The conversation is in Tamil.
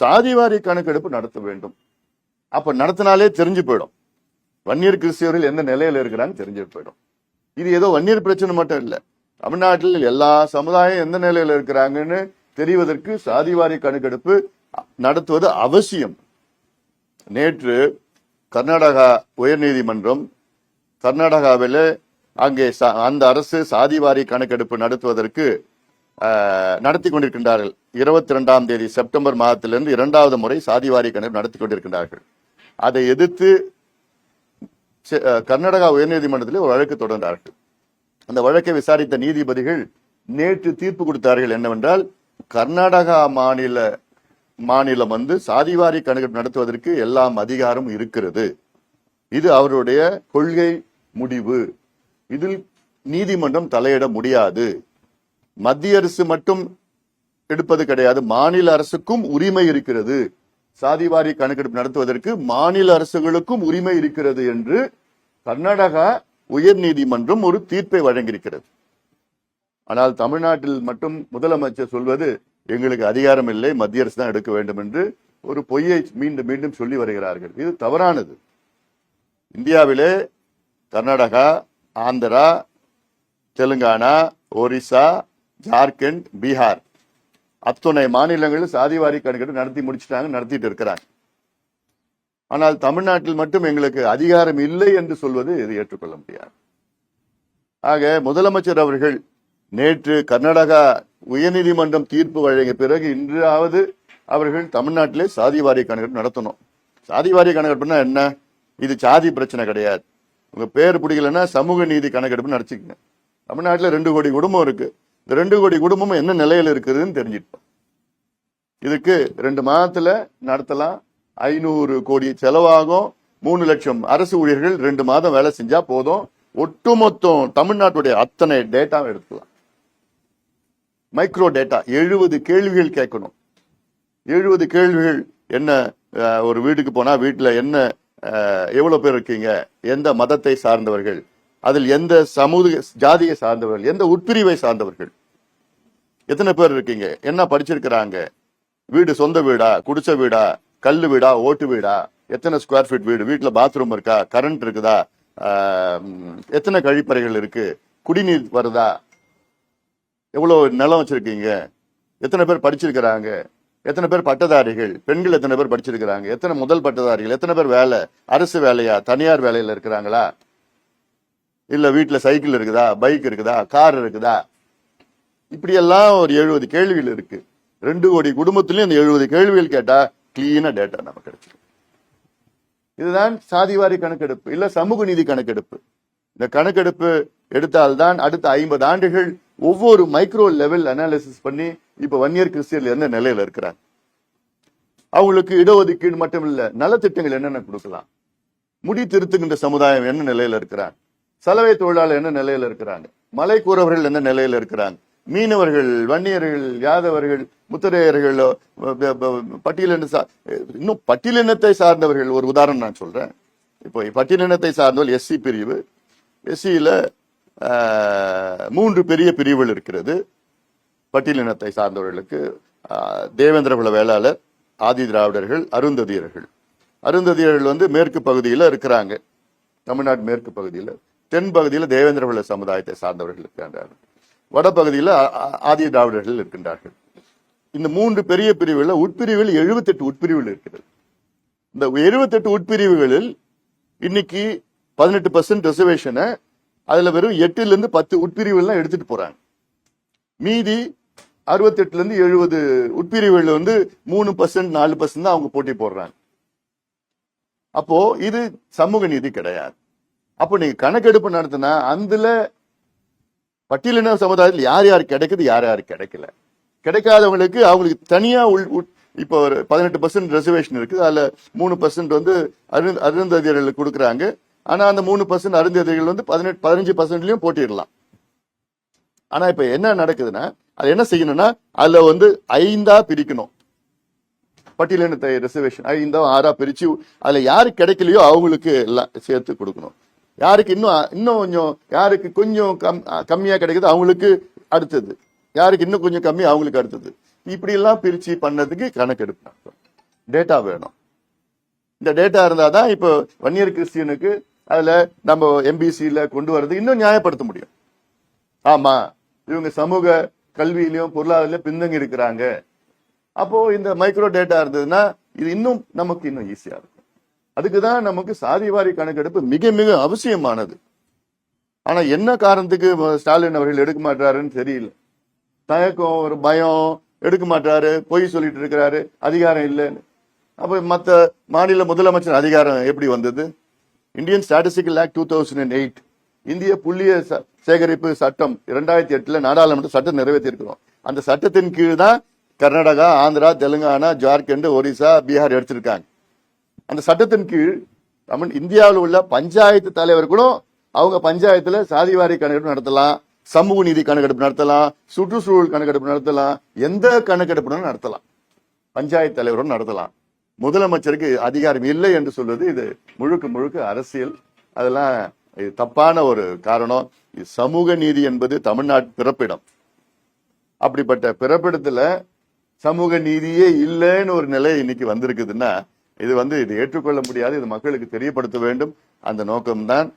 சாதிவாரி கணக்கெடுப்பு நடத்த வேண்டும். அப்ப நடத்தினாலே தெரிஞ்சு போயிடும் வன்னியர் கிறிஸ்தவர்கள் எந்த நிலையில இருக்கிறாங்க, தெரிஞ்சு போயிடும். இது ஏதோ வன்னியர் பிரச்சனை மட்டும் இல்ல, தமிழ்நாட்டில் எல்லா சமுதாயம் எந்த நிலையில இருக்கிறாங்கன்னு தெரிவதற்கு சாதிவாரி கணக்கெடுப்பு நடத்துவது அவசியம். நேற்று கர்நாடகா உயர்நீதிமன்றம் கர்நாடகாவில் அங்கே அந்த அரசு சாதிவாரி கணக்கெடுப்பு நடத்துவதற்கு நடத்தி கொண்டிருக்கின்றார்கள். 22ஆம் தேதி செப்டம்பர் மாதத்திலிருந்து 2வது முறை சாதிவாரி கணக்கெடுப்பு நடத்தி கொண்டிருக்கின்றார்கள். அதை எதிர்த்து கர்நாடகா உயர்நீதிமன்றத்தில் ஒரு வழக்கு தொடர்ந்தார்கள். அந்த வழக்கை விசாரித்த நீதிபதிகள் நேற்று தீர்ப்பு கொடுத்தார்கள். என்னவென்றால், கர்நாடகா மாநிலம் சாதிவாரி கணக்கெடுப்பு நடத்துவதற்கு எல்லாம் அதிகாரம் இருக்கிறது. இது அவருடைய கொள்கை முடிவு. இதில் நீதிமன்றம் தலையிட முடியாது. மத்திய அரசு மட்டும் எடுப்பது கிடையாது, மாநில அரசுக்கும் உரிமை இருக்கிறது. சாதிவாரி கணக்கெடுப்பு நடத்துவதற்கு மாநில அரசுகளுக்கும் உரிமை இருக்கிறது என்று கர்நாடகா உயர் நீதிமன்றம் ஒரு தீர்ப்பை வழங்கியிருக்கிறது. ஆனால் தமிழ்நாட்டில் மட்டும் முதலமைச்சர் சொல்வது எங்களுக்கு அதிகாரம் இல்லை, மத்திய அரசு தான் எடுக்க வேண்டும் என்று ஒரு பொய்யை மீண்டும் மீண்டும் சொல்லி வருகிறார்கள். இது தவறானது. இந்தியாவிலே கர்நாடகா, ஆந்திரா, தெலுங்கானா, ஒரிசா, ஜார்க்கண்ட், பீகார் அத்துணை மாநிலங்களில் சாதிவாரி கணக்கெடுப்பு நடத்தி முடிச்சுட்டாங்க, நடத்திட்டு இருக்கிறாங்க. ஆனால் தமிழ்நாட்டில் மட்டும் எங்களுக்கு அதிகாரம் இல்லை என்று சொல்வது இது ஏற்றுக்கொள்ள முடியாது. ஆக முதலமைச்சர் அவர்கள் நேற்று கர்நாடகா உயர்நீதிமன்றம் தீர்ப்பு வழங்கிய பிறகு இன்றாவது அவர்கள் தமிழ்நாட்டிலே சாதிவாரி கணக்கெடுப்பு நடத்தணும். சாதிவாரி கணக்கெடுப்புனா என்ன? இது சாதி பிரச்சனை கிடையாது. உங்க பேர் பிடிக்கலன்னா சமூக நீதி கணக்கெடுப்பு நடத்திக்கங்க. தமிழ்நாட்டில் 2 கோடி குடும்பம் இருக்கு. இந்த 2 கோடி குடும்பமும் என்ன நிலையில இருக்குதுன்னு தெரிஞ்சிருப்போம். இதுக்கு 2 மாதத்துல நடத்தலாம். 500 கோடி செலவாகும். 3 லட்சம் அரசு ஊழியர்கள் 2 மாதம் வேலை செஞ்சா போதும். ஒட்டுமொத்தம் தமிழ்நாட்டுடைய அத்தனை டேட்டாவை எடுத்துக்கலாம். மைக்ரோ டேட்டா 70 கேள்விகள் கேட்கணும். 70 கேள்விகள் என்ன? ஒரு வீட்டுக்கு போனா வீட்டுல என்ன, எவ்வளவு பேர் இருக்கீங்க, எந்த மதத்தை சார்ந்தவர்கள், அதில் எந்த சமூக ஜாதியை சார்ந்தவர்கள், எந்த உட்பிரிவை சார்ந்தவர்கள், எத்தனை பேர் இருக்கீங்க, என்ன படிச்சிருக்கிறாங்க, வீடு சொந்த வீடா, குடிசை வீடா, கல்லு வீடா, ஓட்டு வீடா, எத்தனை ஸ்கொயர் ஃபீட் வீடு, வீட்டுல பாத்ரூம் இருக்கா, கரண்ட் இருக்குதா, எத்தனை கழிப்பறைகள் இருக்கு, குடிநீர் வருதா, எவ்வளவு நிலம் வச்சிருக்கீங்க, எத்தனை பேர் படிச்சிருக்கிறாங்க, எத்தனை பேர் பட்டதாரிகள், பெண்கள் எத்தனை பேர் படிச்சிருக்கிறாங்க, எத்தனை முதல் பட்டதாரிகள், எத்தனை பேர் வேலை, அரசு வேலையா, தனியார் வேலையில இருக்கிறாங்களா, இல்ல வீட்டுல சைக்கிள் இருக்குதா, பைக் இருக்குதா, கார் இருக்குதா, இப்படி எல்லாம் ஒரு 70 கேள்விகள் இருக்கு. 2 கோடி குடும்பத்திலயும் இந்த 70 கேள்விகள் கேட்டா கிளீனா டேட்டா நமக்கு கிடைச்சிடும். இதுதான் சாதிவாரி கணக்கெடுப்பு, இல்ல சமூக நீதி கணக்கெடுப்பு. இந்த கணக்கெடுப்பு எடுத்தால்தான் அடுத்த 50 ஆண்டுகள் ஒவ்வொரு மைக்ரோ லெவல் அனாலிசிஸ் பண்ணி இப்ப வன்னியர் கிறிஸ்டியர்கள் எந்த நிலையில இருக்கிறாங்க, அவங்களுக்கு இடஒதுக்கீடு மட்டும் இல்ல நலத்திட்டங்கள் என்னென்ன கொடுக்கலாம், முடி திருத்துகின்ற சமுதாயம் என்ன நிலையில இருக்கிறாங்க, சலவை தொழிலாளர் என்ன நிலையில இருக்கிறாங்க, மலை கூறவர்கள் என்ன நிலையில இருக்கிறாங்க, மீனவர்கள், வன்னியர்கள், யாதவர்கள், முத்தரையர்கள், இன்னும் பட்டியலினத்தை சார்ந்தவர்கள். ஒரு உதாரணம் நான் சொல்றேன். இப்போ பட்டியலினத்தை சார்ந்தவர்கள் எஸ்சி பிரிவு. எஸ்சியில 3 பெரிய பிரிவுகள் இருக்கிறது. பட்டியலினத்தை சார்ந்தவர்களுக்கு தேவேந்திரகுல வேளாளர், ஆதி திராவிடர்கள், அருந்ததியர்கள். அருந்ததியர்கள் மேற்கு பகுதியில் இருக்கிறாங்க, தமிழ்நாடு மேற்கு பகுதியில். தென் பகுதியில் தேவேந்திரகுல சமுதாயத்தை சார்ந்தவர்கள் இருக்கின்றார்கள். வடபகுதியில் ஆதி திராவிடர்கள் இருக்கின்றார்கள். இந்த 3 பெரிய பிரிவுகளில் உட்பிரிவுகள் 78 உட்பிரிவுகள் இருக்கிறது. இந்த 78 உட்பிரிவுகளில் இன்னைக்கு 18% ரிசர்வேஷனை அதுல வெறும் 8ல இருந்து 10 உட்பிரிவுகள் எடுத்துட்டு போறாங்க. மீதி 68ல இருந்து 70 உட்பிரிவுகள் 3% 4% தான் அவங்க போட்டி போடுறாங்க. அப்போ இது சமூக நீதி கிடையாது. அப்போ நீங்க கணக்கெடுப்பு நடத்தினா அதுல பட்டியலின சமுதாயத்தில் யார் யார் கிடைக்குது, யார் யார் கிடைக்கல, கிடைக்காதவங்களுக்கு அவங்களுக்கு தனியா இப்போ ஒரு 18% ரிசர்வேஷன் இருக்கு. அதுல 3% அருந்ததியர்களுக்கு கொடுக்குறாங்க. ஆனா அந்த 3% அருந்ததியர்கள் 15%லயும் போட்டிடலாம். ஆனா இப்ப என்ன நடக்குதுன்னா, அது என்ன செய்யணும்னா அதுல 5ஆ பிரிக்கணும். பட்டியலினத்தை ரிசர்வேஷன் 5ஆ 6ஆ பிரிச்சு அதுல யாரு கிடைக்கலையோ அவங்களுக்கு எல்லாம் சேர்த்து கொடுக்கணும். யாருக்கு இன்னும் கொஞ்சம், யாருக்கு கொஞ்சம் கம்மியா கிடைக்குது அவங்களுக்கு அடுத்தது, யாருக்கு இன்னும் கொஞ்சம் கம்மி அவங்களுக்கு அடுத்தது, இப்படி எல்லாம் பிரிச்சு பண்ணதுக்கு கணக்கெடுப்பு. டேட்டா வேணும். இந்த டேட்டா இருந்தாதான் இப்போ வன்னியர் கிறிஸ்டியனுக்கு அதுல நம்ம எம்பிசியில கொண்டு வரது இன்னும் நியாயப்படுத்த முடியும். ஆமா, இவங்க சமூக கல்வியிலையும் பொருளாதாரத்திலும் பின்தங்கி இருக்கிறாங்க. அப்போ இந்த மைக்ரோ டேட்டா இருந்ததுன்னா இது இன்னும் நமக்கு இன்னும் ஈஸியா இருக்கும். அதுக்குதான் நமக்கு சாதிவாரி கணக்கெடுப்பு மிக மிக அவசியமானது. ஆனா என்ன காரணத்துக்கு ஸ்டாலின் அவர்கள் எடுக்க மாட்டாருன்னு தெரியல. தயக்கம், ஒரு பயம், எடுக்க மாட்டாரு, பொய் சொல்லிட்டு இருக்கிறாரு, அதிகாரம் இல்லைன்னு. அப்ப மத்த மாநில முதலமைச்சர் அதிகாரம் எப்படி வந்தது? இந்தியன் ஸ்டாட்டிஸ்டிக்கல் ஆக்ட் 2008, இந்திய புள்ளிய சேகரிப்பு சட்டம் 2008 நாடாளுமன்ற சட்டம் நிறைவேற்றி இருக்கிறோம். அந்த சட்டத்தின் கீழ் தான் கர்நாடகா, ஆந்திரா, தெலுங்கானா, ஜார்க்கண்ட், ஒரிசா, பீகார் எடுத்திருக்காங்க. அந்த சட்டத்தின் கீழ் இந்தியாவில் உள்ள பஞ்சாயத்து தலைவர் கூட அவங்க பஞ்சாயத்துல சாதிவாரி கணக்கெடுப்பு நடத்தலாம், சமூக நீதி கணக்கெடுப்பு நடத்தலாம், சுற்றுச்சூழல் கணக்கெடுப்பு நடத்தலாம், எந்த கணக்கெடுப்பு நடத்தலாம், பஞ்சாயத்து தலைவரும் நடத்தலாம். முதலமைச்சருக்கு அதிகாரம் இல்லை என்று சொல்வது இது முழுக்க முழுக்க அரசியல். அதெல்லாம் தப்பான ஒரு காரணம். சமூக நீதி என்பது தமிழ்நாட்டு பிறப்பிடம். அப்படிப்பட்ட பிறப்பிடத்துல சமூக நீதியே இல்லைன்னு ஒரு நிலை இன்னைக்கு வந்திருக்குதுன்னா இது ஏற்றுக்கொள்ள முடியாது. இது மக்களுக்கு தெரியப்படுத்த வேண்டும். அந்த நோக்கம்தான்